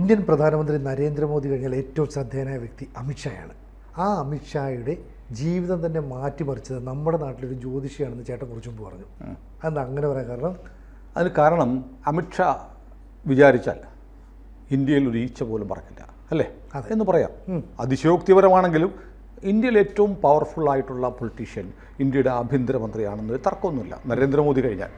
Indian പ്രധാനമന്ത്രി നരേന്ദ്രമോദി കഴിഞ്ഞാൽ ഏറ്റവും ശ്രദ്ധേയനായ വ്യക്തി അമിത്ഷായാണ്. ആ അമിത്ഷായുടെ ജീവിതം തന്നെ മാറ്റിമറിച്ചത് നമ്മുടെ നാട്ടിലൊരു ജ്യോതിഷിയാണെന്ന് ചേട്ടൻ കുറച്ചു മുമ്പ് പറഞ്ഞു. അതെന്താ അങ്ങനെ പറയാൻ കാരണം? അതിന് കാരണം അമിത്ഷാ വിചാരിച്ചാൽ ഇന്ത്യയിൽ ഒരു ഈച്ച പോലും പറക്കില്ല, അല്ലേ എന്ന് പറയാം. അതിശയോക്തിപരമാണെങ്കിലും ഇന്ത്യയിൽ ഏറ്റവും പവർഫുള്ളായിട്ടുള്ള പൊളിറ്റീഷ്യൻ ഇന്ത്യയുടെ ആഭ്യന്തരമന്ത്രിയാണെന്നൊരു തർക്കമൊന്നുമില്ല നരേന്ദ്രമോദി കഴിഞ്ഞാൽ.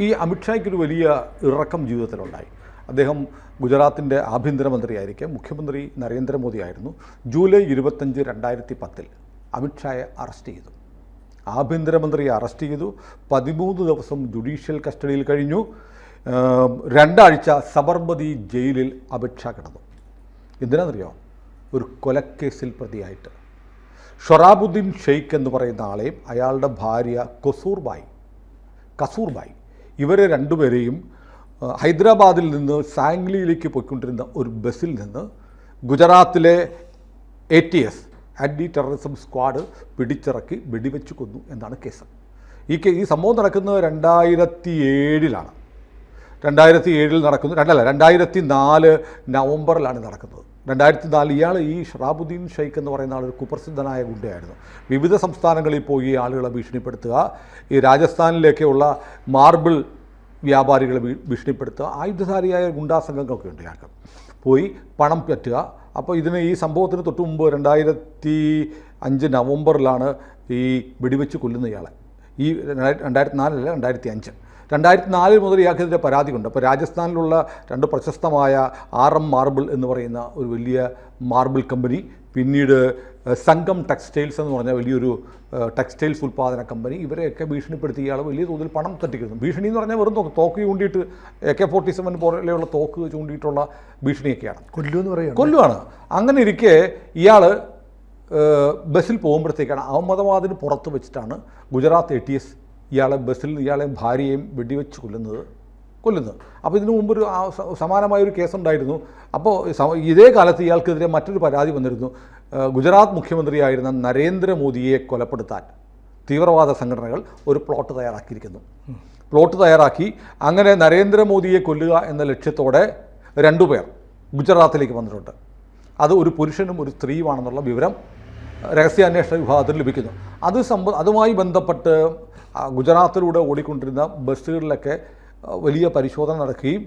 ഈ അമിത്ഷായ്ക്കൊരു വലിയ ഇറക്കം ജീവിതത്തിലുണ്ടായി. അദ്ദേഹം ഗുജറാത്തിൻ്റെ ആഭ്യന്തരമന്ത്രിയായിരിക്കെ മുഖ്യമന്ത്രി നരേന്ദ്രമോദി ആയിരുന്നു. ജൂലൈ 25, 2010 അമിത്ഷായെ അറസ്റ്റ് ചെയ്തു. ആഭ്യന്തരമന്ത്രിയെ അറസ്റ്റ് ചെയ്തു. 13 ദിവസം ജുഡീഷ്യൽ കസ്റ്റഡിയിൽ കഴിഞ്ഞു. 2 ആഴ്ച സബർമതി ജയിലിൽ അമിത്ഷാ കിടന്നു. എന്തിനാണെന്നറിയോ? ഒരു കൊലക്കേസിൽ പ്രതിയായിട്ട്. ഷൊറാബുദ്ദീൻ ഷെയ്ഖ് എന്ന് പറയുന്ന ആളെയും അയാളുടെ ഭാര്യ കസൂർബായി ഇവരെ രണ്ടുപേരെയും ഹൈദരാബാദിൽ നിന്ന് സാംഗ്ലിയിലേക്ക് പോയിക്കൊണ്ടിരുന്ന ഒരു ബസ്സിൽ നിന്ന് ഗുജറാത്തിലെ ATS ആൻറ്റി ടെററിസം സ്ക്വാഡ് പിടിച്ചിറക്കി വെടിവെച്ച് കൊന്നു എന്നാണ് കേസ്. ഈ സംഭവം നടക്കുന്നത് 2007 നടക്കുന്നത്. 2004 നവംബറിലാണ് നടക്കുന്നത്. 2004 ഇയാൾ ഈ ഷറാബുദ്ദീൻ ഷെയ്ഖ് എന്ന് പറയുന്ന ആളൊരു കുപ്രസിദ്ധനായ ഗുണ്ടയായിരുന്നു. വിവിധ സംസ്ഥാനങ്ങളിൽ പോയി ആളുകളെ ഭീഷണിപ്പെടുത്തുക, ഈ രാജസ്ഥാനിലേക്കുള്ള മാർബിൾ വ്യാപാരികളെ ഭീഷണിപ്പെടുത്തുക, ആയുധധാരിയായ ഗുണ്ടാ സംഘങ്ങളൊക്കെ ഉണ്ട്. ഇയാൾക്ക് പോയി പണം പറ്റുക. അപ്പോൾ ഈ സംഭവത്തിന് തൊട്ട് മുമ്പ് 2005 നവംബറിലാണ് ഈ വെടിവെച്ച് കൊല്ലുന്ന ഇയാളെ. ഈ 2004 അല്ല 2004 മുതൽ ഇയാൾക്കെതിരെ പരാതിയുണ്ട്. അപ്പോൾ രാജസ്ഥാനിലുള്ള 2 പ്രശസ്തമായ RM മാർബിൾ എന്ന് പറയുന്ന ഒരു വലിയ മാർബിൾ കമ്പനി, പിന്നീട് സംഗം ടെക്സ്റ്റൈൽസ് എന്ന് പറഞ്ഞ വലിയൊരു ടെക്സ്റ്റൈൽസ് ഉൽപ്പാദന കമ്പനി, ഇവരെയൊക്കെ ഭീഷണിപ്പെടുത്തി ഇയാൾ വലിയ തോതിൽ പണം തട്ടിക്കുന്നു. ഭീഷണി എന്ന് പറഞ്ഞാൽ വെറും തോക്ക് ചൂണ്ടിയിട്ട് AK-47 പോലെയുള്ള തോക്ക് ചൂണ്ടിയിട്ടുള്ള ഭീഷണിയൊക്കെയാണ്. കൊല്ലുവാണ്. അങ്ങനെ ഇരിക്കെ ഇയാൾ ബസ്സിൽ പോകുമ്പോഴത്തേക്കാണ് അഹമ്മദാബാദിന് പുറത്ത് വെച്ചിട്ടാണ് ഗുജറാത്ത് ATS ഇയാളെയും ഭാര്യയെയും വെടിവെച്ച് കൊല്ലുന്നത്. അപ്പോൾ ഇതിനു മുമ്പൊരു സമാനമായൊരു കേസുണ്ടായിരുന്നു. അപ്പോൾ ഇതേ കാലത്ത് ഇയാൾക്കെതിരെ മറ്റൊരു പരാതി വന്നിരുന്നു. ഗുജറാത്ത് മുഖ്യമന്ത്രിയായിരുന്ന നരേന്ദ്രമോദിയെ കൊലപ്പെടുത്താൻ തീവ്രവാദ സംഘടനകൾ ഒരു പ്ലോട്ട് തയ്യാറാക്കി. അങ്ങനെ നരേന്ദ്രമോദിയെ കൊല്ലുക എന്ന ലക്ഷ്യത്തോടെ 2 പേർ ഗുജറാത്തിലേക്ക് വന്നിട്ടുണ്ട്. അത് ഒരു പുരുഷനും ഒരു സ്ത്രീയുമാണെന്നുള്ള വിവരം രഹസ്യാന്വേഷണ വിഭാഗത്തിൽ ലഭിക്കുന്നു. അതുമായി ബന്ധപ്പെട്ട് ഗുജറാത്തിലൂടെ ഓടിക്കൊണ്ടിരുന്ന ബസ്സുകളിലൊക്കെ വലിയ പരിശോധന നടക്കുകയും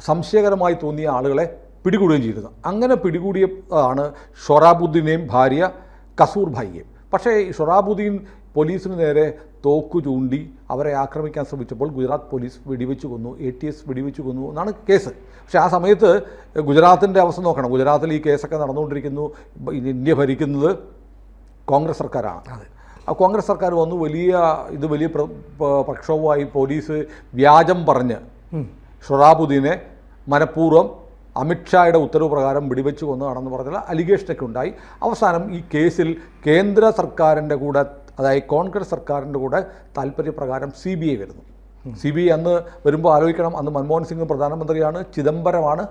സംശയകരമായി തോന്നിയ ആളുകളെ പിടികൂടുകയും ചെയ്തിരുന്നു. അങ്ങനെ പിടികൂടിയ ആണ് ഷൊറാബുദ്ദീനെയും ഭാര്യ കസൂർബായിയെയും. പക്ഷേ ഷൊറാബുദ്ദീൻ പോലീസിന് നേരെ തോക്കു ചൂണ്ടി അവരെ ആക്രമിക്കാൻ ശ്രമിച്ചപ്പോൾ ഗുജറാത്ത് പോലീസ് വെടിവെച്ച് കൊന്നു, ATS വെടിവെച്ച് കൊന്നു എന്നാണ് കേസ്. പക്ഷേ ആ സമയത്ത് ഗുജറാത്തിൻ്റെ അവസ്ഥ നോക്കണം. ഗുജറാത്തിൽ ഈ കേസൊക്കെ നടന്നുകൊണ്ടിരിക്കുന്നു. ഇന്ത്യ ഭരിക്കുന്നത് കോൺഗ്രസ് സർക്കാരാണ്. ആ കോൺഗ്രസ് സർക്കാർ വന്നു വലിയ പ്രക്ഷോഭമായി. പോലീസ് വ്യാജം പറഞ്ഞ് ഷൊറാബുദ്ദീനെ മനഃപൂർവ്വം അമിത്ഷായുടെ ഉത്തരവ് പ്രകാരം വെടിവെച്ച് കൊന്നതാണെന്ന് പറഞ്ഞുള്ള അലിഗേഷനൊക്കെ ഉണ്ടായി. അവസാനം ഈ കേസിൽ കേന്ദ്ര സർക്കാരിൻ്റെ കൂടെ, അതായത് കോൺഗ്രസ് സർക്കാരിൻ്റെ കൂടെ താല്പര്യപ്രകാരം CBI വരുന്നു. CBI അന്ന് വരുമ്പോൾ ആലോചിക്കണം, അന്ന് മൻമോഹൻ സിംഗ് പ്രധാനമന്ത്രിയാണ്, ചിദംബരമാണ്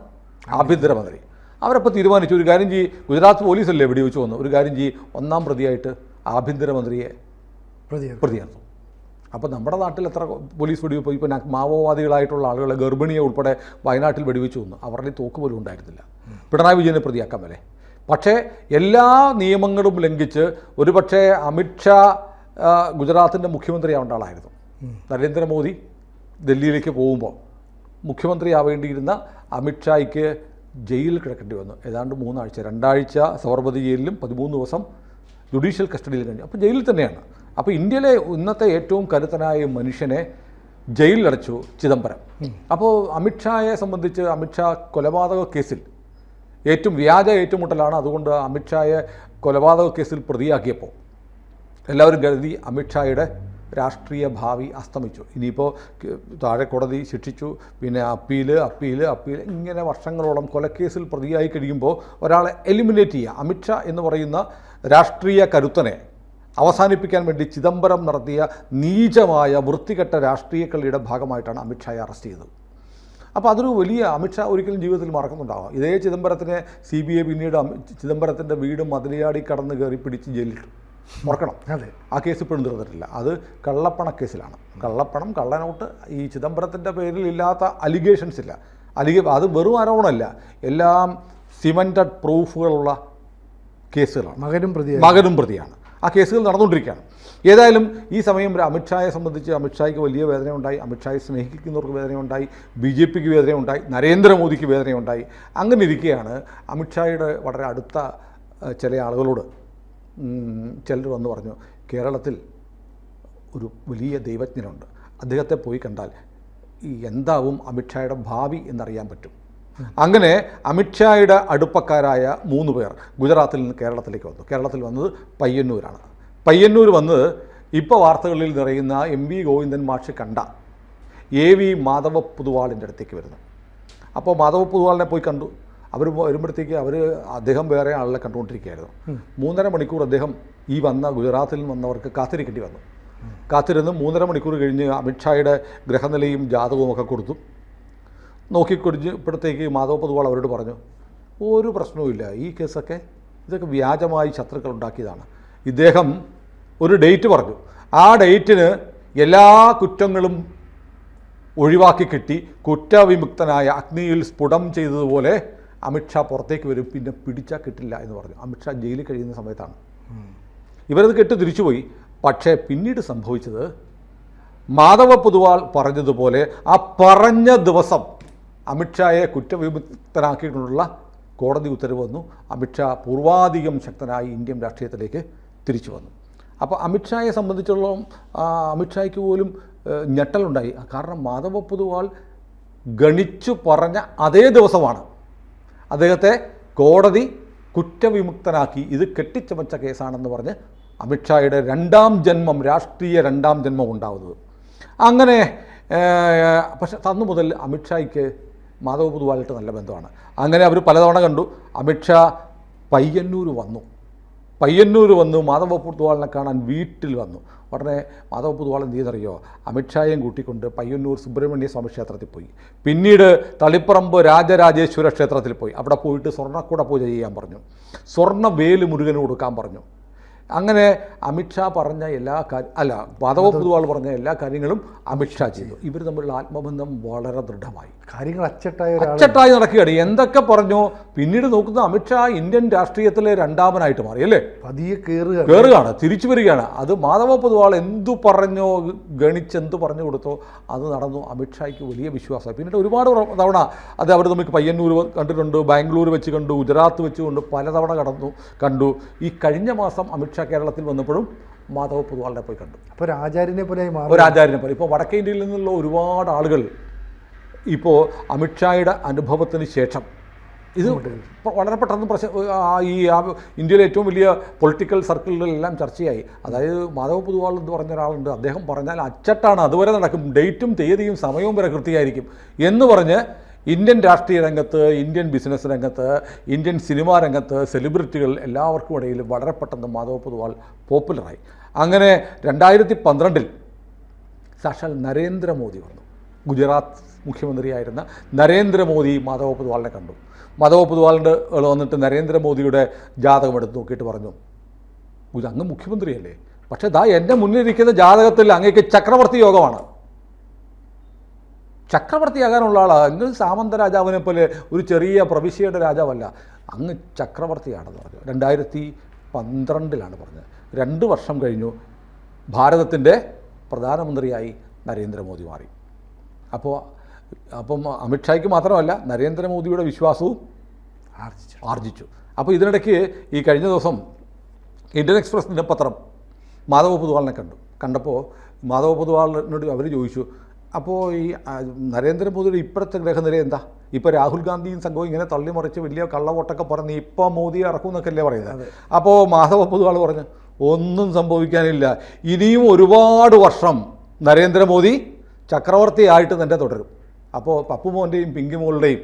ആഭ്യന്തരമന്ത്രി. അവരപ്പോൾ തീരുമാനിച്ചു, ഒരു കാര്യം ചെയ്യും, ഗുജറാത്ത് പോലീസല്ലേ വെടിവെച്ച് കൊന്നു, ഒരു കാര്യം ചെയ്യും, 1ാം പ്രതിയായിട്ട് ആഭ്യന്തരമന്ത്രിയെ പ്രതിയായിരുന്നു. അപ്പോൾ നമ്മുടെ നാട്ടിൽ എത്ര പോലീസ് വെടിവെപ്പ്, ഇപ്പോൾ മാവോവാദികളായിട്ടുള്ള ആളുകളെ, ഗർഭിണിയെ ഉൾപ്പെടെ വയനാട്ടിൽ വെടിവെച്ച് കൊന്നു. അവരുടെ തോക്ക് പോലും ഉണ്ടായിരുന്നില്ല. പിണറായി വിജയനെ പ്രതിയാക്കാൻ വരെ. പക്ഷേ എല്ലാ നിയമങ്ങളും ലംഘിച്ച് ഒരുപക്ഷെ അമിത്ഷാ ഗുജറാത്തിൻ്റെ മുഖ്യമന്ത്രിയാവേണ്ട ആളായിരുന്നു. നരേന്ദ്രമോദി ഡൽഹിയിലേക്ക് പോകുമ്പോൾ മുഖ്യമന്ത്രിയാവേണ്ടിയിരുന്ന അമിത്ഷായ്ക്ക് ജയിലിൽ കിടക്കേണ്ടി വന്നു. ഏതാണ്ട് 3 ആഴ്ച, 2 ആഴ്ച സബർമതി ജയിലിലും 13 ദിവസം ജുഡീഷ്യൽ കസ്റ്റഡിയിൽ കഴിഞ്ഞു. അപ്പോൾ ജയിലിൽ തന്നെയാണ്. അപ്പോൾ ഇന്ത്യയിലെ ഇന്നത്തെ ഏറ്റവും കരുത്തനായ മനുഷ്യനെ ജയിലിലടച്ചു ചിദംബരം. അപ്പോൾ അമിത്ഷായെ സംബന്ധിച്ച് അമിത്ഷാ കൊലപാതക കേസിൽ വ്യാജ ഏറ്റുമുട്ടലാണ്. അതുകൊണ്ട് അമിത്ഷായെ കൊലപാതക കേസിൽ പ്രതിയാക്കിയപ്പോൾ എല്ലാവരും കരുതി അമിത്ഷായുടെ രാഷ്ട്രീയ ഭാവി അസ്തമിച്ചു. ഇനിയിപ്പോൾ താഴെ കോടതി ശിക്ഷിച്ചു, പിന്നെ അപ്പീൽ, ഇങ്ങനെ വർഷങ്ങളോളം കൊലക്കേസിൽ പ്രതിയായി കഴിയുമ്പോൾ ഒരാളെ എലിമിനേറ്റ് ചെയ്യുക. അമിത്ഷാ എന്ന് പറയുന്ന രാഷ്ട്രീയ കരുത്തനെ അവസാനിപ്പിക്കാൻ വേണ്ടി ചിദംബരം നടത്തിയ നീചമായ വൃത്തികെട്ട രാഷ്ട്രീയ കളിയുടെ ഭാഗമായിട്ടാണ് അമിത്ഷായെ അറസ്റ്റ് ചെയ്തത്. അപ്പോൾ അതൊരു വലിയ, അമിത്ഷാ ഒരിക്കലും ജീവിതത്തിൽ മറക്കുന്നുണ്ടാവാം. ഇതേ ചിദംബരത്തിനെ CBI പിന്നീട് ചിദംബരത്തിൻ്റെ വീട് മതിലിയാടി കടന്ന് കയറി പിടിച്ച് ജയിലിട്ടു. ഓർക്കണം, ആ കേസ് ഇപ്പോഴും തീർന്നിട്ടില്ല. അത് കള്ളപ്പണ കേസിലാണ്. കള്ളപ്പണം, കള്ളനോട്ട്, ഈ ചിദംബരത്തിൻ്റെ പേരിൽ ഇല്ലാത്ത അലിഗേഷൻസ് ഇല്ല. അല്ലെങ്കിൽ അത് വെറും ആരോപണമല്ല, എല്ലാം സിമൻറ്റഡ് പ്രൂഫുകളുള്ള കേസുകളാണ്. മകനും പ്രതിയാണ്. ആ കേസുകൾ നടന്നുകൊണ്ടിരിക്കുകയാണ്. ഏതായാലും ഈ സമയം അമിത്ഷായെ സംബന്ധിച്ച് അമിത്ഷായ്ക്ക് വലിയ വേദനയുണ്ടായി, അമിത്ഷായെ സ്നേഹിക്കുന്നവർക്ക് വേദനയുണ്ടായി, BJPക്ക് വേദനയുണ്ടായി, നരേന്ദ്രമോദിക്ക് വേദനയുണ്ടായി. അങ്ങനെ ഇരിക്കുകയാണ് അമിത്ഷായുടെ വളരെ അടുത്ത ചില ആളുകളോട് ചിലർ വന്ന് പറഞ്ഞു, കേരളത്തിൽ ഒരു വലിയ ദൈവജ്ഞനുണ്ട്, അദ്ദേഹത്തെ പോയി കണ്ടാൽ എന്താവും അമിത്ഷായുടെ ഭാവി എന്നറിയാൻ പറ്റും. അങ്ങനെ അമിത്ഷായുടെ അടുപ്പക്കാരായ 3 പേർ ഗുജറാത്തിൽ നിന്ന് കേരളത്തിലേക്ക് വന്നു. കേരളത്തിൽ വന്നത് പയ്യന്നൂരാണ്. പയ്യന്നൂർ വന്നത് ഇപ്പോൾ വാർത്തകളിൽ നിറയുന്ന MV ഗോവിന്ദൻ മാഷ് കണ്ട AV മാധവ പൊതുവാളിൻ്റെ അടുത്തേക്ക് വരുന്നു. അപ്പോൾ മാധവ പൊതുവാളിനെ പോയി കണ്ടു. അവർ വരുമ്പോഴത്തേക്ക് അദ്ദേഹം വേറെ ആളെ കണ്ടുകൊണ്ടിരിക്കുകയായിരുന്നു. 3.5 മണിക്കൂർ അദ്ദേഹം ഈ ഗുജറാത്തിൽ നിന്ന് വന്നവർക്ക് കാത്തിരിക്കേണ്ടി വന്നു. കാത്തിരുന്ന് 3.5 മണിക്കൂർ കഴിഞ്ഞ് അമിത്ഷായുടെ ഗ്രഹനിലയും ജാതകവും ഒക്കെ കൊടുത്തു. നോക്കിക്കൊടുത്തപ്പോഴത്തേക്ക് മാധവ പൊതുവാൾ അവരോട് പറഞ്ഞു, ഒരു പ്രശ്നവുമില്ല, ഈ കേസൊക്കെ ഇതൊക്കെ വ്യാജമായി ശത്രുക്കൾ ഉണ്ടാക്കിയതാണ്. ഇദ്ദേഹം ഒരു ഡേറ്റ് പറഞ്ഞു. ആ ഡേറ്റിന് എല്ലാ കുറ്റങ്ങളും ഒഴിവാക്കി കിട്ടി കുറ്റവിമുക്തനായ അഗ്നിയിൽ സ്ഫുടം ചെയ്തതുപോലെ അമിത്ഷാ പുറത്തേക്ക് വരും, പിന്നെ പിടിച്ചാൽ കിട്ടില്ല എന്ന് പറഞ്ഞു. അമിത്ഷാ ജയിലിൽ കഴിയുന്ന സമയത്താണ്. ഇവരത് കേട്ട് തിരിച്ചുപോയി. പക്ഷേ പിന്നീട് സംഭവിച്ചത് മാധവ പൊതുവാൾ പറഞ്ഞതുപോലെ ആ പറഞ്ഞ ദിവസം അമിത്ഷായെ കുറ്റവിമുക്തനാക്കിയിട്ടുള്ള കോടതി ഉത്തരവ് വന്നു. അമിത്ഷാ പൂർവാധികം ശക്തനായി ഇന്ത്യൻ രാഷ്ട്രീയത്തിലേക്ക് തിരിച്ചു വന്നു. അപ്പോൾ അമിത്ഷായെ സംബന്ധിച്ചിടത്തോളം അമിത്ഷായ്ക്ക് പോലും ഞെട്ടലുണ്ടായി. കാരണം മാധവ പൊതുവാൾ ഗണിച്ചു പറഞ്ഞ അതേ ദിവസമാണ് അദ്ദേഹത്തെ കോടതി കുറ്റവിമുക്തനാക്കി. ഇത് കെട്ടിച്ചമച്ച കേസാണെന്ന് പറഞ്ഞ് അമിത്ഷായുടെ രാഷ്ട്രീയ രണ്ടാം ജന്മം ഉണ്ടാവുന്നത്. അങ്ങനെ പക്ഷെ തന്നു മുതൽ അമിത്ഷായ്ക്ക് മാധവ പൊതുവാളിട്ട് നല്ല ബന്ധമാണ്. അങ്ങനെ അവർ പലതവണ കണ്ടു. അമിത്ഷാ പയ്യന്നൂർ വന്നു മാധവ പൊതുവാളിനെ കാണാൻ വീട്ടിൽ വന്നു. ഉടനെ മാധവ പൊതുവാൾ എന്ത് ചെയ്തറിയോ, അമിത്ഷായെയും കൂട്ടിക്കൊണ്ട് പയ്യന്നൂർ സുബ്രഹ്മണ്യ സ്വാമി ക്ഷേത്രത്തിൽ പോയി. പിന്നീട് തളിപ്പറമ്പ് രാജരാജേശ്വര ക്ഷേത്രത്തിൽ പോയി. അവിടെ പോയിട്ട് സ്വർണ്ണക്കുട പൂജ ചെയ്യാൻ പറഞ്ഞു. സ്വർണ്ണവേല് മുരുകന് കൊടുക്കാൻ പറഞ്ഞു. അങ്ങനെ അമിത്ഷാ പറഞ്ഞ മാധവ പൊതുവാൾ പറഞ്ഞ എല്ലാ കാര്യങ്ങളും അമിത്ഷാ ചെയ്തു. ഇവർ തമ്മിലുള്ള ആത്മബന്ധം വളരെ ദൃഢമായി. കാര്യങ്ങൾ അച്ചട്ടായി നടക്കുകയാണ്. എന്തൊക്കെ പറഞ്ഞോ പിന്നീട് നോക്കുന്ന അമിത്ഷാ ഇന്ത്യൻ രാഷ്ട്രീയത്തിലെ രണ്ടാമനായിട്ട് മാറി അല്ലേ. പതിയെ കയറുകയാണ്, തിരിച്ചു വരികയാണ്. അത് മാധവ പൊതുവാൾ എന്തു പറഞ്ഞോ, ഗണിച്ചെന്തു പറഞ്ഞു കൊടുത്തോ അത് നടന്നു. അമിത്ഷായ്ക്ക് വലിയ വിശ്വാസമായി. പിന്നീട് ഒരുപാട് തവണ അത് അവർ തമ്മിൽ പയ്യന്നൂർ കണ്ടിട്ടുണ്ട്, ബാംഗ്ലൂർ വെച്ച് കണ്ടു, ഗുജറാത്ത് വെച്ച് പലതവണ കണ്ടു. ഈ കഴിഞ്ഞ മാസം അമിത്ഷാ കേരളത്തിൽ വന്നപ്പോഴും മാധവ പൊതുവാളിനെ പോയി കണ്ടു. അപ്പോൾ ഒരു ആചാര്യനെ പോലെ. ഇപ്പോൾ വടക്കേ ഇന്ത്യയിൽ നിന്നുള്ള ഒരുപാട് ആളുകൾ ഇപ്പോൾ അമിത്ഷായുടെ അനുഭവത്തിന് ശേഷം ഇത് വളരെ പെട്ടെന്ന് ഇന്ത്യയിലെ ഏറ്റവും വലിയ പൊളിറ്റിക്കൽ സർക്കിളുകളിലെല്ലാം ചർച്ചയായി. അതായത് മാധവ പൊതുവാൾ എന്ന് പറഞ്ഞ ഒരാളുണ്ട്, അദ്ദേഹം പറഞ്ഞാൽ അച്ചട്ടാണ്, അതുവരെ നടക്കും, ഡേറ്റും തീയതിയും സമയവും വരെ കൃത്യമായിരിക്കും എന്ന് പറഞ്ഞ് ഇന്ത്യൻ രാഷ്ട്രീയ രംഗത്ത്, ഇന്ത്യൻ ബിസിനസ് രംഗത്ത്, ഇന്ത്യൻ സിനിമാ രംഗത്ത് സെലിബ്രിറ്റികൾ എല്ലാവർക്കും ഇടയിൽ വളരെ പെട്ടെന്ന് മാധവ പൊതുവാൾ പോപ്പുലറായി. അങ്ങനെ 2012 സാക്ഷാൽ നരേന്ദ്രമോദി വന്നു. ഗുജറാത്ത് മുഖ്യമന്ത്രിയായിരുന്ന നരേന്ദ്രമോദി മാധവ പൊതുവാളിനെ കണ്ടു. മാധവ പൊതുവാളിൻ്റെ വന്നിട്ട് നരേന്ദ്രമോദിയുടെ ജാതകം എടുത്ത് നോക്കിയിട്ട് പറഞ്ഞു, അങ്ങ് മുഖ്യമന്ത്രിയല്ലേ, പക്ഷേ എൻ്റെ മുന്നിലിരിക്കുന്ന ജാതകത്തിൽ അങ്ങേക്ക് ചക്രവർത്തി യോഗമാണ്. ചക്രവർത്തിയാകാനുള്ള ആളാണ്. അങ്ങ് സാമന്ത രാജാവിനെ പോലെ ഒരു ചെറിയ പ്രവിശ്യയുടെ രാജാവല്ല, അങ്ങ് ചക്രവർത്തിയാണെന്ന് പറഞ്ഞു. 2012 പറഞ്ഞത്. 2 വർഷം കഴിഞ്ഞു ഭാരതത്തിൻ്റെ പ്രധാനമന്ത്രിയായി നരേന്ദ്രമോദി മാറി. അപ്പം അമിത്ഷായ്ക്ക് മാത്രമല്ല നരേന്ദ്രമോദിയുടെ വിശ്വാസവും ആർജിച്ചു. അപ്പോൾ ഇതിനിടയ്ക്ക് ഈ കഴിഞ്ഞ ദിവസം ഇന്ത്യൻ എക്സ്പ്രസ് ദിനപത്രം മാധവ പൊതുവാളിനെ കണ്ടപ്പോൾ മാധവ പൊതുവാളിനോട് അവർ ചോദിച്ചു, അപ്പോൾ ഈ നരേന്ദ്രമോദിയുടെ ഇപ്പോഴത്തെ ഗ്രഹനില എന്താ? ഇപ്പോൾ രാഹുൽ ഗാന്ധിയും സംഘവും ഇങ്ങനെ തള്ളിമറിച്ച് വലിയ കള്ളവോട്ടൊക്കെ പറഞ്ഞ് ഇപ്പോൾ മോദിയെ ഇറക്കും എന്നൊക്കെ അല്ലേ പറയുന്നത്. അപ്പോൾ മാധവ പൊതുവാൾ പറഞ്ഞു, ഒന്നും സംഭവിക്കാനില്ല, ഇനിയും ഒരുപാട് വർഷം നരേന്ദ്രമോദി ചക്രവർത്തിയായിട്ട് തന്നെ തുടരും. അപ്പോൾ പപ്പുമോൻ്റെയും പിങ്കിമോളുടെയും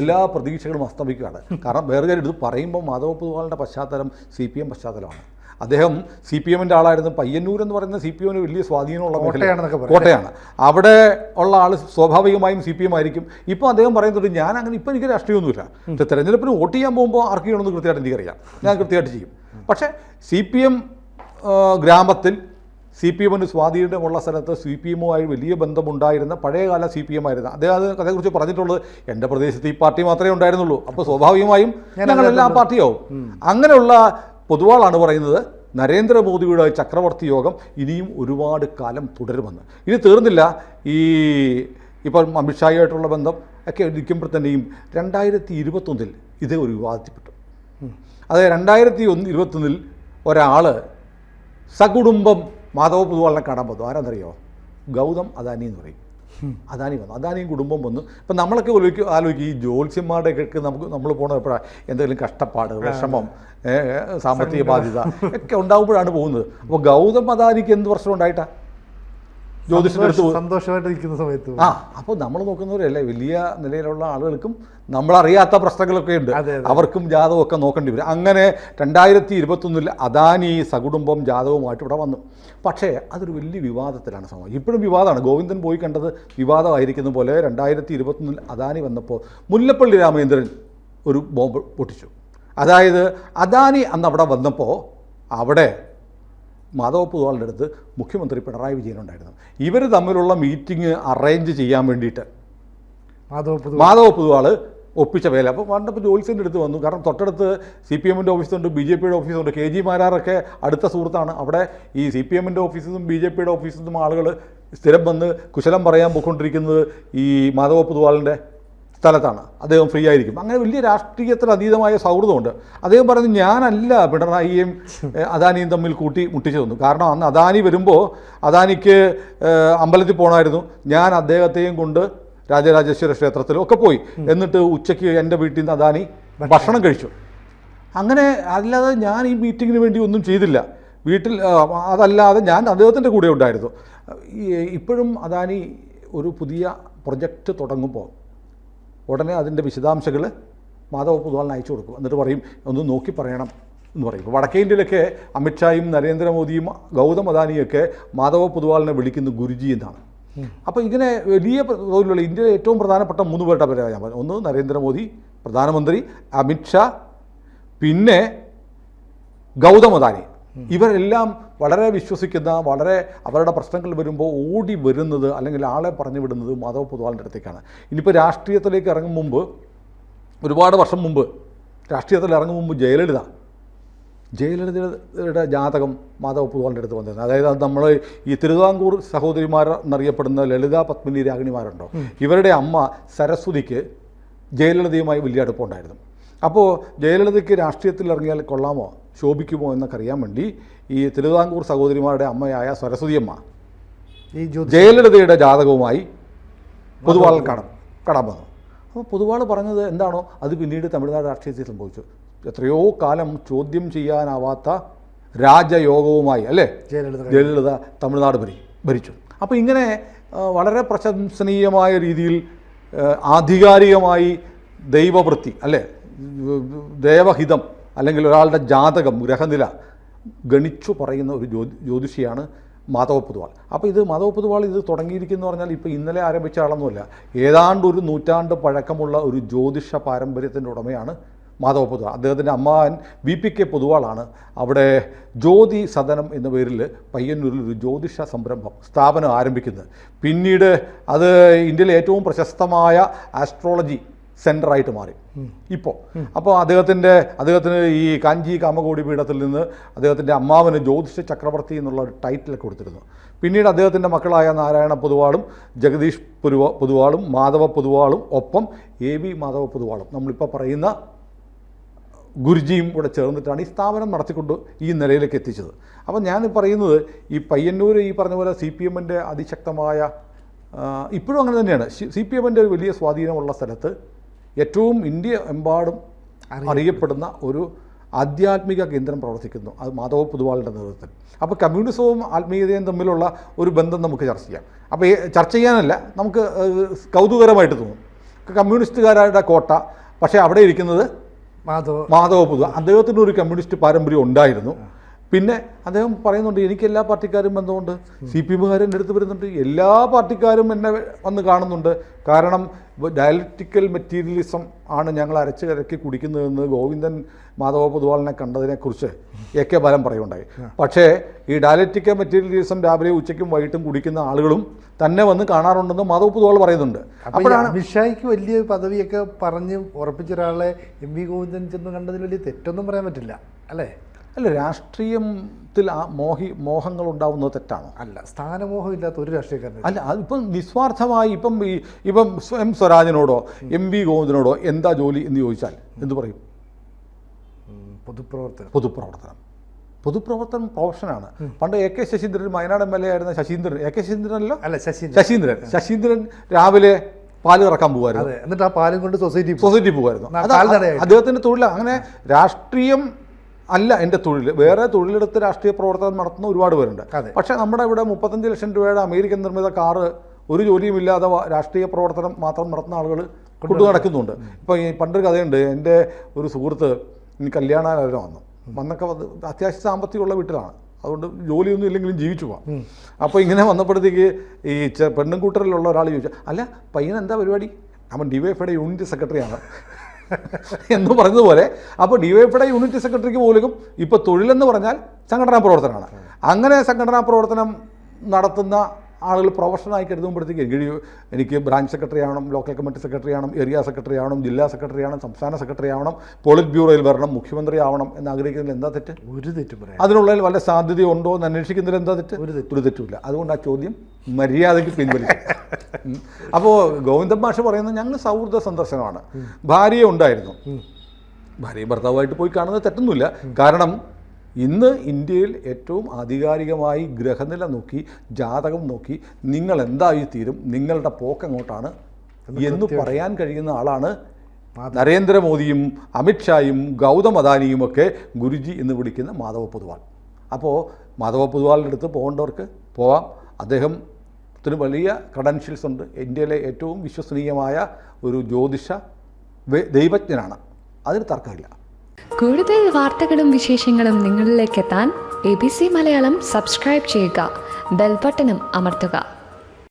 എല്ലാ പ്രതീക്ഷകളും അസ്തമിക്കുകയാണ്. കാരണം വേറെ കാര്യം, ഇത് പറയുമ്പോൾ മാധവ പൊതുവാളിൻ്റെ പശ്ചാത്തലം CPM പശ്ചാത്തലമാണ്. അദ്ദേഹം CPMൻ്റെ ആളായിരുന്നു. പയ്യന്നൂർ എന്ന് പറയുന്ന CPMന് വലിയ സ്വാധീനമുള്ള കോട്ടയാണ്. അവിടെ ഉള്ള ആൾ സ്വാഭാവികമായും CPM ആയിരിക്കും. ഇപ്പോൾ അദ്ദേഹം പറയുന്നുണ്ട്, ഞാൻ അങ്ങനെ ഇപ്പോൾ എനിക്ക് രാഷ്ട്രീയമൊന്നുമില്ല, തെരഞ്ഞെടുപ്പിന് വോട്ട് ചെയ്യാൻ പോകുമ്പോൾ ആർക്ക് ചെയ്യണമെന്ന് കൃത്യമായിട്ട് എനിക്കറിയാം, ഞാൻ കൃത്യമായിട്ട് ചെയ്യും. പക്ഷേ CPM ഗ്രാമത്തിൽ CPM സ്വാധീനമുള്ള സ്ഥലത്ത് CPM-മായി വലിയ ബന്ധമുണ്ടായിരുന്ന പഴയകാല CPM ആയിരുന്നു. അദ്ദേഹം അതേക്കുറിച്ച് പറഞ്ഞിട്ടുള്ളത് എൻ്റെ പ്രദേശത്ത് ഈ പാർട്ടി മാത്രമേ ഉണ്ടായിരുന്നുള്ളൂ, അപ്പോൾ സ്വാഭാവികമായും ഞങ്ങളെല്ലാം പാർട്ടിയാവും. അങ്ങനെയുള്ള പൊതുവാളാണ് പറയുന്നത് നരേന്ദ്രമോദിയുടെ ചക്രവർത്തി യോഗം ഇനിയും ഒരുപാട് കാലം തുടരുമെന്ന്. ഇത് തീർന്നില്ല. ഇപ്പം അമിത്ഷായുമായിട്ടുള്ള ബന്ധം ഒക്കെ ഇരിക്കുമ്പോൾ തന്നെയും 2021 ഇത് ഒരു വിവാദത്തിൽപ്പെട്ടു. അതായത് 2021 ഒരാൾ സകുടുംബം മാധവ പൊതുവാളിനെ കാണാൻ പോകുന്നു. ആരാന്നറിയോ? ഗൗതം അദാനി എന്ന് പറയും. അദാനി വന്നു, അദാനിയും കുടുംബം വന്നു. ഇപ്പം നമ്മളൊക്കെ ആലോചിക്കും ഈ ജ്യോത്സ്യന്മാരുടെയൊക്കെ നമ്മൾ പോകണത് എപ്പോഴാണ് എന്തെങ്കിലും കഷ്ടപ്പാട്, വിഷമം, സാമ്പത്തിക ബാധ്യത ഒക്കെ ഉണ്ടാകുമ്പോഴാണ് പോകുന്നത്. അപ്പോൾ ഗൗതം അദാനിക്ക് എന്ത് പ്രശ്നം ഉണ്ടായിട്ടാ? ജ്യോതിഷത്തിനടുത്ത് സന്തോഷമായിട്ടിരിക്കുന്ന സമയത്ത് അപ്പോൾ നമ്മൾ നോക്കുന്നവരല്ലേ വലിയ നിലയിലുള്ള ആളുകൾക്കും നമ്മളറിയാത്ത പ്രശ്നങ്ങളൊക്കെ ഉണ്ട്, അവർക്കും ജാതകമൊക്കെ നോക്കേണ്ടി വരും. അങ്ങനെ 2021 അദാനി സകുടുംബം ജാതകവുമായിട്ട് ഇവിടെ വന്നു. പക്ഷേ അതൊരു വലിയ വിവാദത്തിലാണ് സംഭവം. ഇപ്പോഴും വിവാദമാണ്. ഗോവിന്ദൻ പോയി കണ്ടത് വിവാദമായിരിക്കുന്ന പോലെ 2021 അദാനി വന്നപ്പോൾ മുല്ലപ്പള്ളി രാമചന്ദ്രൻ ഒരു ബോംബ് പൊട്ടിച്ചു. അതായത് അദാനി അന്ന് അവിടെ വന്നപ്പോൾ അവിടെ മാധവ പൊതുവാളിൻ്റെ അടുത്ത് മുഖ്യമന്ത്രി പിണറായി വിജയനുണ്ടായിരുന്നു. ഇവർ തമ്മിലുള്ള മീറ്റിംഗ് അറേഞ്ച് ചെയ്യാൻ വേണ്ടിയിട്ട് മാധവ പൊതുവാൾ ഒപ്പിച്ച വേല. അപ്പോൾ പണ്ടപ്പോൾ ജോത്സ്യൻ്റെ അടുത്ത് വന്നു. കാരണം തൊട്ടടുത്ത് CPM-ൻ്റെ ഓഫീസുണ്ട്, BJP-യുടെ ഓഫീസുണ്ട്. KG മാരാറൊക്കെ അടുത്ത സുഹൃത്താണ്. അവിടെ ഈ CPM-ൻ്റെ ഓഫീസിൽ നിന്നും BJP-യുടെ ഓഫീസിൽ നിന്നും ആളുകൾ സ്ഥിരം വന്ന് കുശലം പറയാൻ പോയിക്കൊണ്ടിരിക്കുന്നത് ഈ മാധവ പൊതുവാളിൻ്റെ സ്ഥലത്താണ്. അദ്ദേഹം ഫ്രീ ആയിരിക്കും. അങ്ങനെ വലിയ രാഷ്ട്രീയത്തിന് അതീതമായ സൗഹൃദമുണ്ട്. അദ്ദേഹം പറയുന്നത് ഞാനല്ല പിണറായിയും അദാനിയും തമ്മിൽ മുട്ടിച്ചു തന്നു. കാരണം അന്ന് അദാനി വരുമ്പോൾ അദാനിക്ക് അമ്പലത്തിൽ പോകണമായിരുന്നു. ഞാൻ അദ്ദേഹത്തെയും കൊണ്ട് രാജരാജേശ്വര ക്ഷേത്രത്തിലും ഒക്കെ പോയി. എന്നിട്ട് ഉച്ചയ്ക്ക് എൻ്റെ വീട്ടിൽ നിന്ന് അദാനി ഭക്ഷണം കഴിച്ചു. അങ്ങനെ അല്ലാതെ ഞാൻ ഈ മീറ്റിങ്ങിന് വേണ്ടി ഒന്നും ചെയ്തില്ല. വീട്ടിൽ അതല്ലാതെ ഞാൻ അദ്ദേഹത്തിൻ്റെ കൂടെ ഉണ്ടായിരുന്നു. ഇപ്പോഴും അദാനി ഒരു പുതിയ പ്രൊജക്റ്റ് തുടങ്ങുമ്പോൾ ഉടനെ അതിൻ്റെ വിശദാംശങ്ങൾ മാധവ പൊതുവാളിന് അയച്ചു കൊടുക്കും. എന്നിട്ട് പറയും ഒന്ന് നോക്കി പറയണം എന്ന് പറയും. വടക്കേ ഇന്ത്യയിലൊക്കെ അമിത്ഷായും നരേന്ദ്രമോദിയും ഗൗതം അദാനിയൊക്കെ മാധവ പൊതുവാളിനെ വിളിക്കുന്ന ഗുരുജി എന്നാണ്. അപ്പോൾ ഇങ്ങനെ വലിയ തോതിലുള്ള ഇന്ത്യയിലെ ഏറ്റവും പ്രധാനപ്പെട്ട 3 പേരുടെ പേരാണ് ഞാൻ പറഞ്ഞത്. ഒന്ന് നരേന്ദ്രമോദി, പ്രധാനമന്ത്രി അമിത്ഷാ, പിന്നെ ഗൗതം അദാനി. ഇവരെല്ലാം വളരെ വിശ്വസിക്കുന്ന, വളരെ അവരുടെ പ്രശ്നങ്ങൾ വരുമ്പോൾ ഓടി വരുന്നത് അല്ലെങ്കിൽ ആളെ പറഞ്ഞു വിടുന്നത് മാധവ പൊതുവാളിൻ്റെ അടുത്തേക്കാണ്. ഇനിയിപ്പോൾ രാഷ്ട്രീയത്തിലേക്ക് ഇറങ്ങും മുമ്പ്, ഒരുപാട് വർഷം മുമ്പ് രാഷ്ട്രീയത്തിൽ ഇറങ്ങും മുമ്പ് ജയലളിതയുടെ ജാതകം മാധവ പൊതുവാളിൻ്റെ അടുത്ത് വന്നിരുന്നു. അതായത് അത് നമ്മൾ ഈ തിരുവിതാംകൂർ സഹോദരിമാർ എന്നറിയപ്പെടുന്ന ലളിത പത്മിനി രാഗിണിമാരുണ്ടോ, ഇവരുടെ അമ്മ സരസ്വതിക്ക് ജയലളിതയുമായി വലിയ അടുപ്പമുണ്ടായിരുന്നു. അപ്പോൾ ജയലളിതയ്ക്ക് രാഷ്ട്രീയത്തിൽ ഇറങ്ങിയാൽ കൊള്ളാമോ, ശോഭിക്കുമോ എന്നൊക്കെ അറിയാൻ വേണ്ടി ഈ തിരുവിതാംകൂർ സഹോദരിമാരുടെ അമ്മയായ സരസ്വതിയമ്മ ഈ ജയലളിതയുടെ ജാതകവുമായി പൊതുവാൾ കാണാൻ വന്നു. അപ്പോൾ പൊതുവാൾ പറഞ്ഞത് എന്താണോ അത് പിന്നീട് തമിഴ്നാട് രാഷ്ട്രീയത്തിൽ സംഭവിച്ചു. എത്രയോ കാലം ചോദ്യം ചെയ്യാനാവാത്ത രാജയോഗവുമായി അല്ലേ ജയലളിത തമിഴ്നാട് ഭരിച്ചു. അപ്പോൾ ഇങ്ങനെ വളരെ പ്രശംസനീയമായ രീതിയിൽ ആധികാരികമായി ദൈവവൃത്തി അല്ലേ, ദേവഹിതം അല്ലെങ്കിൽ ഒരാളുടെ ജാതകം, ഗ്രഹനില ഗണിച്ചു പറയുന്ന ഒരു ജ്യോതിഷിയാണ് മാധവ പൊതുവാൾ. അപ്പോൾ ഇത് മാധവ പൊതുവാൾ ഇത് തുടങ്ങിയിരിക്കുന്നു പറഞ്ഞാൽ ഇപ്പോൾ ഇന്നലെ ആരംഭിച്ച ആളൊന്നുമല്ല. ഏതാണ്ട് ഒരു നൂറ്റാണ്ട് പഴക്കമുള്ള ഒരു ജ്യോതിഷ പാരമ്പര്യത്തിൻ്റെ ഉടമയാണ് മാധവ പൊതുവാൾ. അദ്ദേഹത്തിൻ്റെ അമ്മാവൻ VPK പൊതുവാളാണ് അവിടെ ജ്യോതി സദനം എന്ന പേരിൽ പയ്യന്നൂരിൽ ഒരു ജ്യോതിഷ സ്ഥാപനം ആരംഭിക്കുന്നത്. പിന്നീട് അത് ഇന്ത്യയിലെ ഏറ്റവും പ്രശസ്തമായ ആസ്ട്രോളജി സെൻ്ററായിട്ട് മാറി ഇപ്പോൾ. അപ്പോൾ അദ്ദേഹത്തിന് ഈ കാഞ്ചി കാമകോടി പീഠത്തിൽ നിന്ന് അദ്ദേഹത്തിൻ്റെ അമ്മാവന് ജ്യോതിഷ ചക്രവർത്തി എന്നുള്ള ഒരു ടൈറ്റിലൊക്കെ കൊടുത്തിരുന്നു. പിന്നീട് അദ്ദേഹത്തിൻ്റെ മക്കളായ നാരായണ പൊതുവാളും ജഗദീഷ് പൊതുവാളും മാധവ പൊതുവാളും ഒപ്പം AV മാധവ പൊതുവാളും നമ്മളിപ്പോൾ പറയുന്ന ഗുരുജിയും കൂടെ ചേർന്നിട്ടാണ് ഈ സ്ഥാപനം നടത്തിക്കൊണ്ട് ഈ നിലയിലേക്ക് എത്തിച്ചത്. അപ്പോൾ ഞാൻ പറയുന്നത് ഈ പയ്യന്നൂർ ഈ പറഞ്ഞ പോലെ CPM-ൻ്റെ അതിശക്തമായ ഇപ്പോഴും അങ്ങനെ തന്നെയാണ്. CPM-ൻ്റെ ഒരു വലിയ സ്വാധീനമുള്ള സ്ഥലത്ത് ഏറ്റവും ഇന്ത്യ എമ്പാടും അറിയപ്പെടുന്ന ഒരു ആധ്യാത്മിക കേന്ദ്രം പ്രവർത്തിക്കുന്നു. അത് മാധവ പൊതുവാളിൻ്റെ നേതൃത്വത്തിൽ. അപ്പോൾ കമ്മ്യൂണിസവും ആത്മീയതയും തമ്മിലുള്ള ഒരു ബന്ധം നമുക്ക് ചർച്ച ചെയ്യാം. അപ്പോൾ ചർച്ച ചെയ്യാനല്ല, നമുക്ക് കൗതുകരമായിട്ട് തോന്നും. കമ്മ്യൂണിസ്റ്റുകാരുടെ കോട്ട, പക്ഷേ അവിടെ ഇരിക്കുന്നത് മാധവ പൊതുവാൾ. അദ്ദേഹത്തിന് ഒരു കമ്മ്യൂണിസ്റ്റ് പാരമ്പര്യം ഉണ്ടായിരുന്നു. പിന്നെ അദ്ദേഹം പറയുന്നുണ്ട് എനിക്ക് എല്ലാ പാർട്ടിക്കാരും ബന്ധമുണ്ട്, CPM-കാരും എൻ്റെ അടുത്ത് വരുന്നുണ്ട്, എല്ലാ പാർട്ടിക്കാരും എന്നെ വന്ന് കാണുന്നുണ്ട്. കാരണം ഡയലക്റ്റിക്കൽ മെറ്റീരിയലിസം ആണ് ഞങ്ങൾ അരച്ച് കലക്കി കുടിക്കുന്നതെന്ന് ഗോവിന്ദൻ മാധവ പൊതുവാളിനെ കണ്ടതിനെക്കുറിച്ച് AK ബാലൻ പറയുണ്ടായി. പക്ഷേ ഈ ഡയലക്റ്റിക്കൽ മെറ്റീരിയലിസം രാവിലെ ഉച്ചയ്ക്കും വൈകിട്ടും കുടിക്കുന്ന ആളുകളും തന്നെ വന്ന് കാണാറുണ്ടെന്ന് മാധവ പൊതുവാൾ പറയുന്നുണ്ട്. അപ്പോഴാണ് അമിത്ഷായ്ക്ക് വലിയ പദവിയൊക്കെ പറഞ്ഞ് ഉറപ്പിച്ച ഒരാളെ MV ഗോവിന്ദൻ ചെന്ന് കണ്ടതിൽ വലിയ തെറ്റൊന്നും പറയാൻ പറ്റില്ല അല്ലേ? അല്ല, രാഷ്ട്രീയത്തിൽ ആ മോഹങ്ങൾ ഉണ്ടാവുന്നത് തെറ്റാണോ? അല്ല, സ്ഥാനമോഹം ഇല്ലാത്ത ഒരു രാഷ്ട്രീയക്കാരൻ അല്ല, അതിപ്പം നിസ്വാർത്ഥമായി ഇപ്പം M സ്വരാജിനോടോ MV ഗോവിന്ദനോടോ എന്താ ജോലി എന്ന് ചോദിച്ചാൽ എന്ത് പറയും? പൊതുപ്രവർത്തനം പ്രൊഫഷനാണ്. പണ്ട് AK ശശീന്ദ്രൻ വയനാട് MLA ആയിരുന്ന ശശീന്ദ്രൻ, AK ശശീന്ദ്രനല്ലോ, അല്ല ശശീന്ദ്രൻ രാവിലെ പാല് ഇറക്കാൻ പോകുമായിരുന്നു. എന്നിട്ട് ആ പാലും കൊണ്ട് സൊസൈറ്റി പോകുമായിരുന്നു. അദ്ദേഹത്തിൻ്റെ തൊഴിലാണ്. അങ്ങനെ രാഷ്ട്രീയം അല്ല എൻ്റെ തൊഴിൽ, വേറെ തൊഴിലെടുത്ത് രാഷ്ട്രീയ പ്രവർത്തനം നടത്തുന്ന ഒരുപാട് പേരുണ്ട്. പക്ഷേ നമ്മുടെ ഇവിടെ 35 ലക്ഷം രൂപയുടെ അമേരിക്കൻ നിർമ്മിത കാറ് ഒരു ജോലിയുമില്ലാതെ രാഷ്ട്രീയ പ്രവർത്തനം മാത്രം നടത്തുന്ന ആളുകൾ കൊണ്ടു നടക്കുന്നുണ്ട്. ഇപ്പോൾ ഈ പണ്ടൊരു കഥയുണ്ട്, എൻ്റെ ഒരു സുഹൃത്ത് കല്യാണാലോചന വന്നൊക്കെ അത്യാവശ്യം സാമ്പത്തികമുള്ള വീട്ടിലാണ്, അതുകൊണ്ട് ജോലിയൊന്നും ഇല്ലെങ്കിലും ജീവിച്ചു പോവാം. അപ്പോൾ ഇങ്ങനെ വന്നപ്പോഴത്തേക്ക് ഈ പെണ്ണും കൂട്ടറിലുള്ള ഒരാൾ ചോദിച്ചു, അല്ല പയ്യൻ എന്താ പരിപാടി? അവൻ DYFIയുടെ യൂണിറ്റ് സെക്രട്ടറിയാണ് എന്ന് പറഞ്ഞതുപോലെ. അപ്പോൾ DYFIയുടെ യൂണിറ്റ് സെക്രട്ടറിക്ക് പോലും ഇപ്പോൾ തൊഴിലെന്ന് പറഞ്ഞാൽ സംഘടനാ പ്രവർത്തനമാണ്. അങ്ങനെ സംഘടനാ പ്രവർത്തനം നടത്തുന്ന ആളുകൾ പ്രൊഫഷനായി കരുതുമ്പോഴത്തേക്ക് എനിക്ക് ബ്രാഞ്ച് സെക്രട്ടറി ആവണം, ലോക്കൽ കമ്മിറ്റി സെക്രട്ടറി ആവണം, ഏരിയ സെക്രട്ടറി ആവണം, ജില്ലാ സെക്രട്ടറി ആവണം, സംസ്ഥാന സെക്രട്ടറി ആവണം, പോളിറ്റ് ബ്യൂറോയിൽ വരണം, മുഖ്യമന്ത്രി ആവണം എന്ന് ആഗ്രഹിക്കുന്നതിൽ എന്താ തെറ്റ്? ഒരു തെറ്റും പറയാം. അതിനുള്ളിൽ വല്ല സാധ്യതയുണ്ടോ എന്ന് അന്വേഷിക്കുന്നതിൽ എന്താ തെറ്റ്? ഒരു തെറ്റുമില്ല. അതുകൊണ്ട് ആ ചോദ്യം മര്യാദയ്ക്ക് പിൻവലിക്കും. അപ്പോൾ ഗോവിന്ദൻ മാഷ് പറയുന്നത് ഞങ്ങൾ സൗഹൃദ സന്ദർശനമാണ്. ഭാര്യ ഉണ്ടായിരുന്നു, ഭാര്യയും ഭർത്താവുമായിട്ട് പോയി കാണുന്നത് തെറ്റൊന്നുമില്ല. കാരണം ഇന്ന് ഇന്ത്യയിൽ ഏറ്റവും ആധികാരികമായി ഗ്രഹനില നോക്കി ജാതകം നോക്കി നിങ്ങൾ എന്തായി തീരും, നിങ്ങളുടെ പോക്കെങ്ങോട്ടാണ് എന്ന് പറയാൻ കഴിയുന്ന ആളാണ് നരേന്ദ്രമോദിയും അമിത്ഷായും ഗൗതം അദാനിയുമൊക്കെ ഗുരുജി എന്ന് വിളിക്കുന്ന മാധവ പൊതുവാൾ. അപ്പോൾ മാധവ പൊതുവാളിൻ്റെ അടുത്ത് പോകേണ്ടവർക്ക് പോവാം. അദ്ദേഹത്തിന് വലിയ ക്രെഡൻഷ്യൽസ് ഉണ്ട്. ഇന്ത്യയിലെ ഏറ്റവും വിശ്വസനീയമായ ഒരു ജ്യോതിഷ ദൈവജ്ഞനാണ്, അതിന് തർക്കമില്ല. കൂടുതൽ വാർത്തകളും വിശേഷങ്ങളും നിങ്ങളിലേക്ക് എത്താൻ ABC മലയാളം സബ്സ്ക്രൈബ് ചെയ്യുക, ബെൽ ബട്ടണും അമർത്തുക.